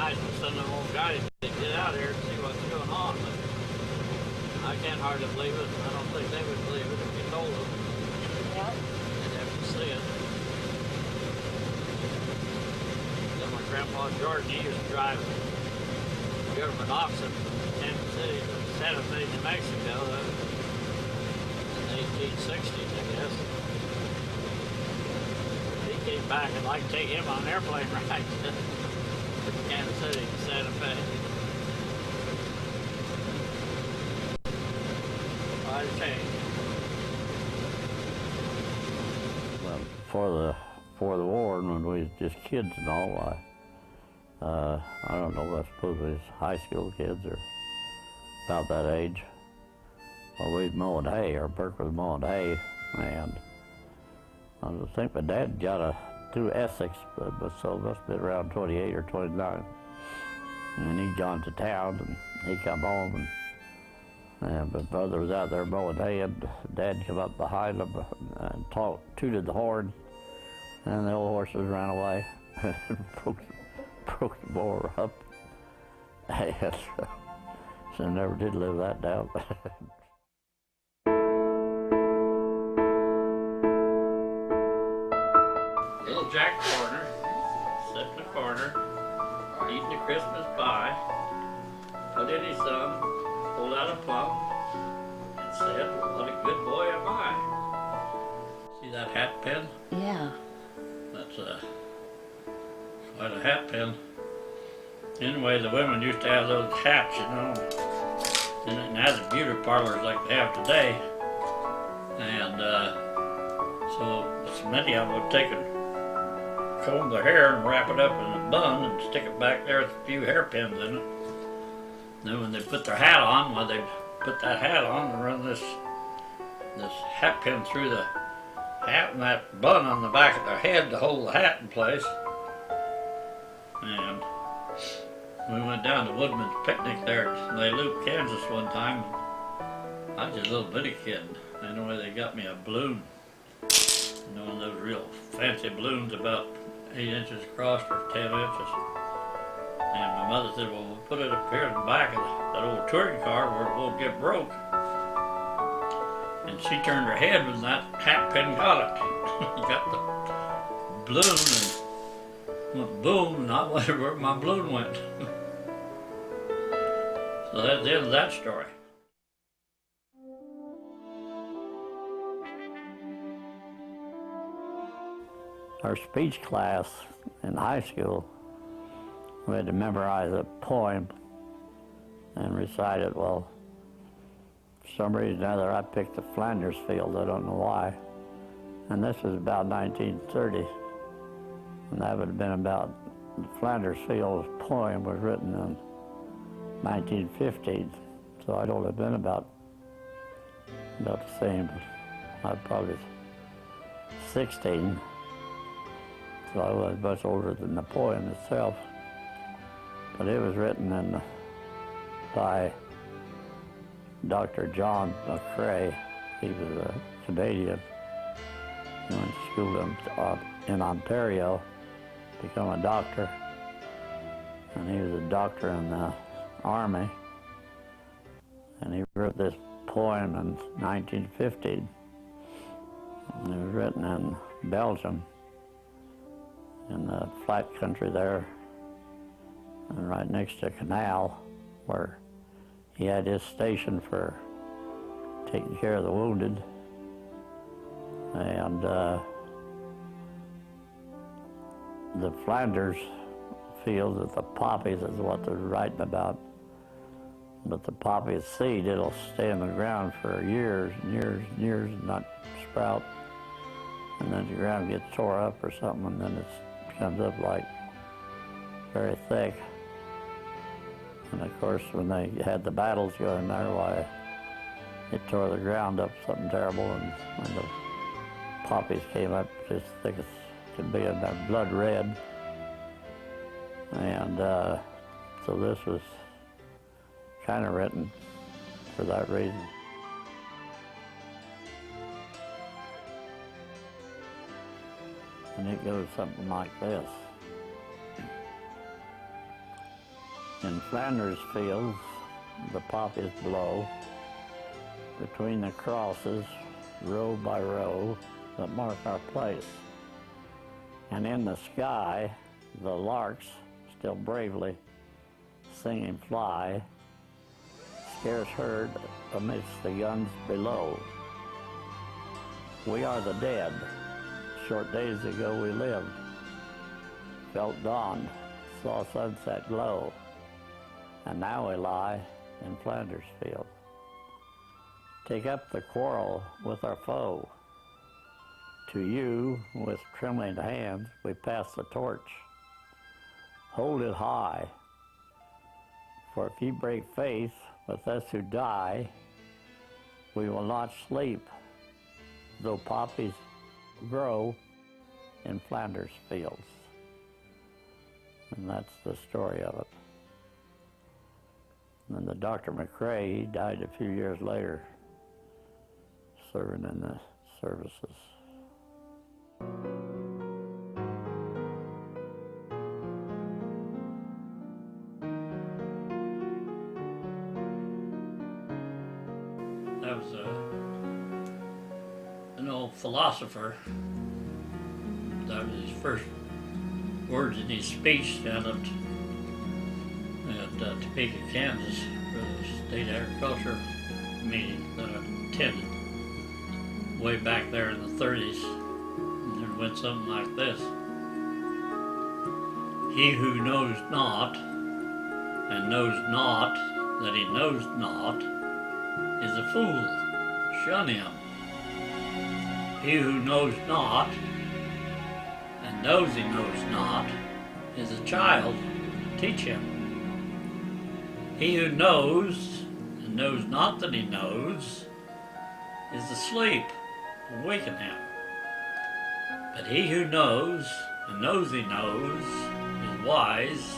nice to send them old guys to get out here and see what's going on, but I can't hardly believe it. I don't think they would believe it if you told them. Yeah. They'd have to see it. Then my grandpa Jardon, he used to drive government oxen from Kansas City to Santa Fe, New Mexico in the 1860s, I guess. He came back and I'd take him on an airplane ride from Kansas City to Santa Fe. Quite a change. Well, before the war, when we was just kids and all, I don't know, I suppose we was high school kids or about that age. Well, we was mowing hay, or Burke was mowing hay, and I think my dad got through Essex, but so it must have been around 28 or 29. And he'd gone to town, and he come home, and my brother was out there mowing hay, and Dad came up behind him and tooted the horn, and the old horses ran away and broke the mower up. And so I never did live that down. Little Jack Corner, sitting in the corner, eating a Christmas pie, put in his thumb, pulled out a plum, and said, "What a good boy am I." See that hat pin? Yeah. That's quite a hat pin. Anyway, the women used to have those hats, you know. They didn't have the beauty parlors like they have today. And so many of them would take and comb their hair and wrap it up in a bun and stick it back there with a few hairpins in it. Then when they put their hat on, well, they'd put that hat on and run this hat pin through the hat and that bun on the back of their head to hold the hat in place. And we went down to Woodman's picnic there at Loup, Kansas one time. I was just a little bitty kid. Anyway, they got me a balloon. You know, one of those real fancy balloons about 8 inches across or 10 inches. And my mother said, "Well, we'll put it up here in the back of that old touring car where it won't get broke." And she turned her head when that hat pin got it. Got the balloon and went boom, and I wondered where my balloon went. So that's the end of that story. Our speech class in high school, we had to memorize a poem and recite it. Well, for some reason or other, I picked the Flanders Field. I don't know why. And this was about 1930. And that would have been about, the Flanders Field poem was written in 1915. So I'd only been about the same. I was probably 16. So I was much older than the poem itself. But it was written by Dr. John McCrae. He was a Canadian. He went to school in Ontario to become a doctor. And he was a doctor in the Army. And he wrote this poem in 1915. And it was written in Belgium, in the flat country there, and right next to a canal where he had his station for taking care of the wounded. And the Flanders field, that the poppies is what they're writing about. But the poppy seed, it'll stay in the ground for years and years and years and not sprout. And then the ground gets tore up or something, and then it comes up like very thick. And of course, when they had the battles going there, why, it tore the ground up something terrible, and when the poppies came up as thick as could be, and they're blood red. And so this was kind of written for that reason. And it goes something like this. In Flanders fields, the poppies blow between the crosses, row by row, that mark our place. And in the sky, the larks still bravely singing fly, scarce heard amidst the guns below. We are the dead. Short days ago we lived, felt dawn, saw sunset glow, and now we lie in Flanders field. Take up the quarrel with our foe. To you, with trembling hands, we pass the torch. Hold it high, for if you break faith with us who die, we will not sleep, though poppies grow in Flanders fields. And that's the story of it. And then the Dr. McCrae, he died a few years later, serving in the services. That was an old philosopher. That was his first words in his speech down at Topeka, Kansas, for the state agriculture meeting that I attended way back there in the 30s. And it went something like this: He who knows not, and knows not that he knows not, is a fool. Shun him. He who knows not, and knows he knows not, is a child. Teach him. He who knows, and knows not that he knows, is asleep. Awaken him. But he who knows, and knows he knows, is wise.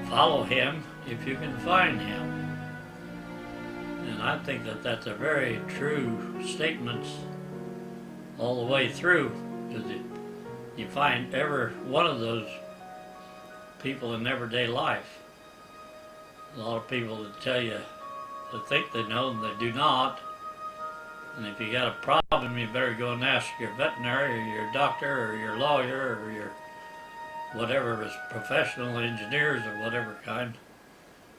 Follow him if you can find him. And I think that that's a very true statement all the way through, because you find every one of those people in everyday life. A lot of people that tell you they think they know and they do not. And if you got a problem, you better go and ask your veterinary or your doctor or your lawyer or your whatever is professional engineers of whatever kind,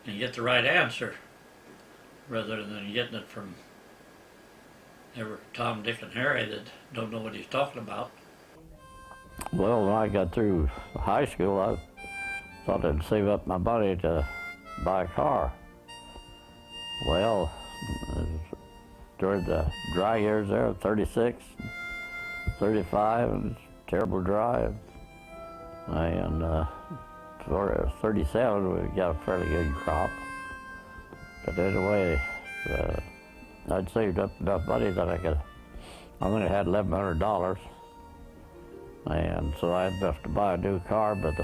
and get the right answer, rather than getting it from every Tom, Dick, and Harry that don't know what he's talking about. Well, when I got through high school, I thought I'd save up my money to buy a car. Well, during the dry years there, 36, 35, and terrible dry, and for 37 we got a fairly good crop. But anyway, I'd saved up enough money that I only had $1,100, and so I had enough to buy a new car, but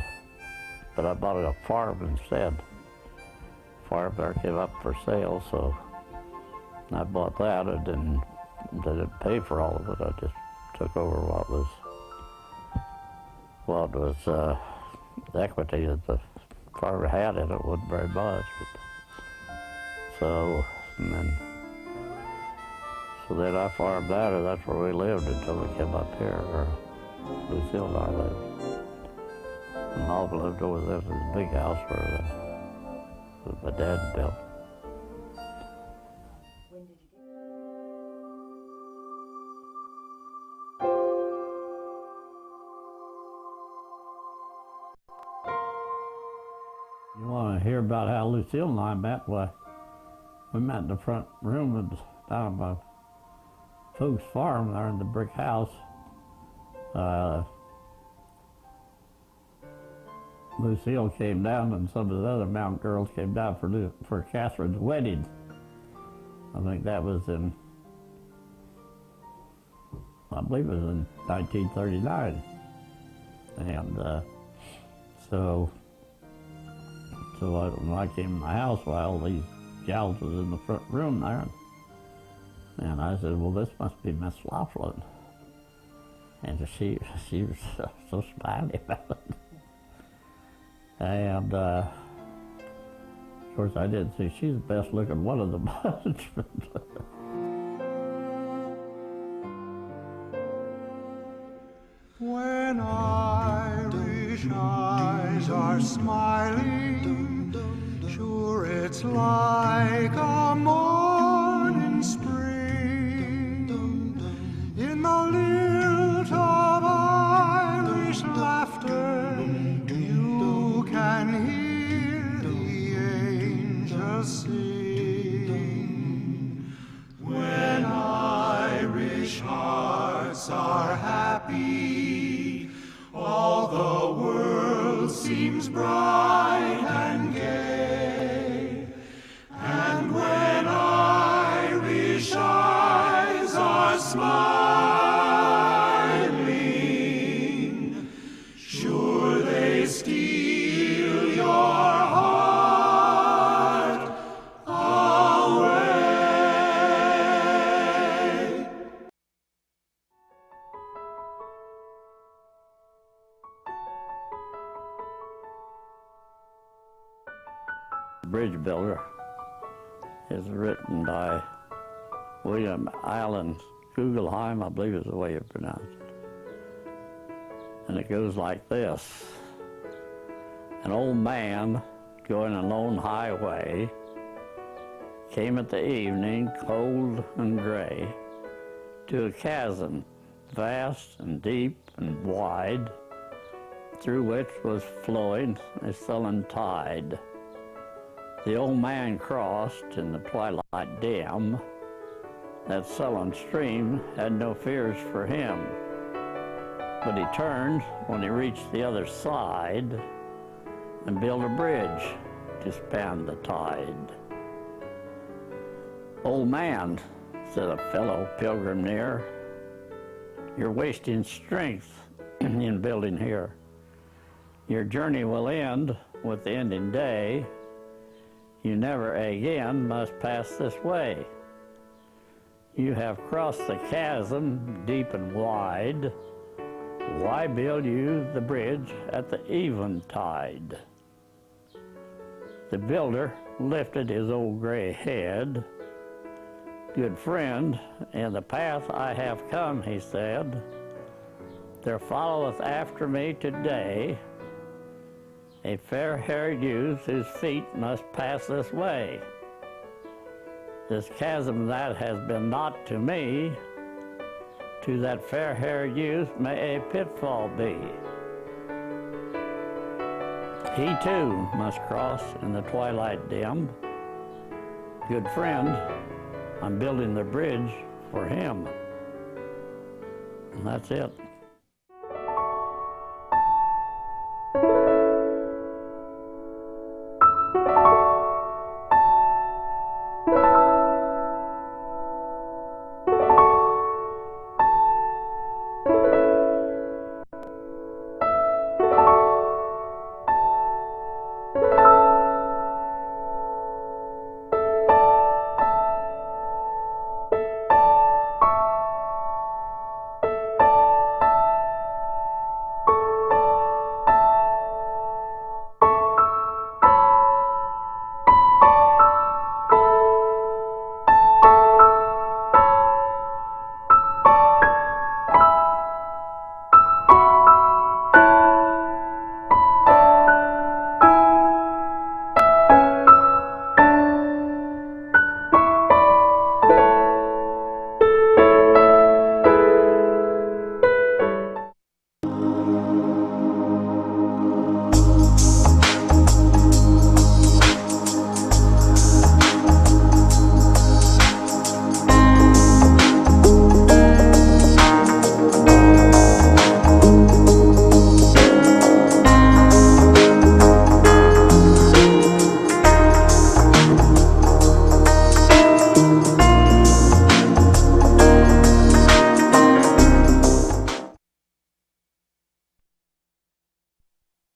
I bought a farm instead. Farm there came up for sale, so I bought that. It didn't pay for all of it. I just took over what was equity that the farmer had in it. Wasn't very much, so then I farmed that, and that's where we lived until we came up here, where Lucille and I lived. And Hall lived over there in the big house where my dad built. When did you get? You want to hear about how Lucille and I met? Well, we met in the front room down by folks' farm there in the brick house. Lucille came down, and some of the other mountain girls came down for Catherine's wedding. I think that was I believe it was in 1939. And so when I came in the house, all these gals was in the front room there. And I said, well, this must be Miss Laughlin. And she was so smiley about it. And course, I didn't see she's the best looking one of the bunch. When Irish eyes are smiling, sure it's like a morning spring. In the lilt of Irish laughter, you can hear the angels sing. When Irish hearts are happy, all the world seems bright and gay. And when Irish eyes are smiling, sure they steal your heart away. Bridge Builder is written by William Allen Kugelheim, I believe is the way you pronounce it. And it goes like this. An old man going a lone highway came at the evening, cold and gray, to a chasm vast and deep and wide, through which was flowing a sullen tide. The old man crossed in the twilight dim. That sullen stream had no fears for him. But he turned when he reached the other side and built a bridge to span the tide. Old man, said a fellow pilgrim near, you're wasting strength in building here. Your journey will end with the ending day. You never again must pass this way. You have crossed the chasm deep and wide. Why build you the bridge at the eventide? The builder lifted his old gray head. Good friend, in the path I have come, he said, there followeth after me today a fair-haired youth whose feet must pass this way. This chasm that has been not to me, to that fair-haired youth may a pitfall be. He too must cross in the twilight dim. Good friend, I'm building the bridge for him. And that's it.